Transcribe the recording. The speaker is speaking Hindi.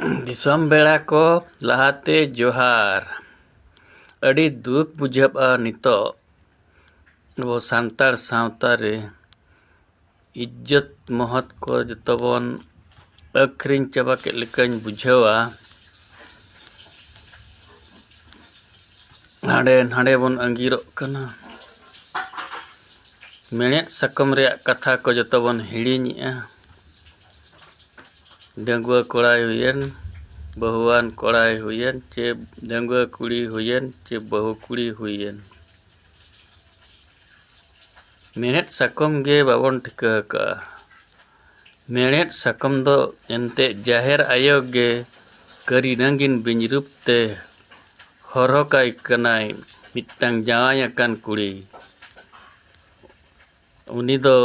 दिसम बेड़ा को लहाते जोहार अड़ी दुख बुझा नितो वो सांतार सावता रे इज्जत महत को जतबन अखरिंग चाबा के लेकान बुझावा हाडे हाडे बन अंगीरोग कना मेणेत सकम रे कथा को जतबन हिड़ीनिया डंगुआ कोड़ाई हुयन बहुआन कोड़ाई हुयन चे डंगुआ कुड़ी हुयन चे बहु कुड़ी हुयन मेणेत सकम गे बाबन ठिका का मेणेत सकम दो एंते जाहेर आयोग गे करी नंगिन बिंजरूप ते हरकाई कनाई मिट्टांग जावाय अकान कुड़ी उनी दो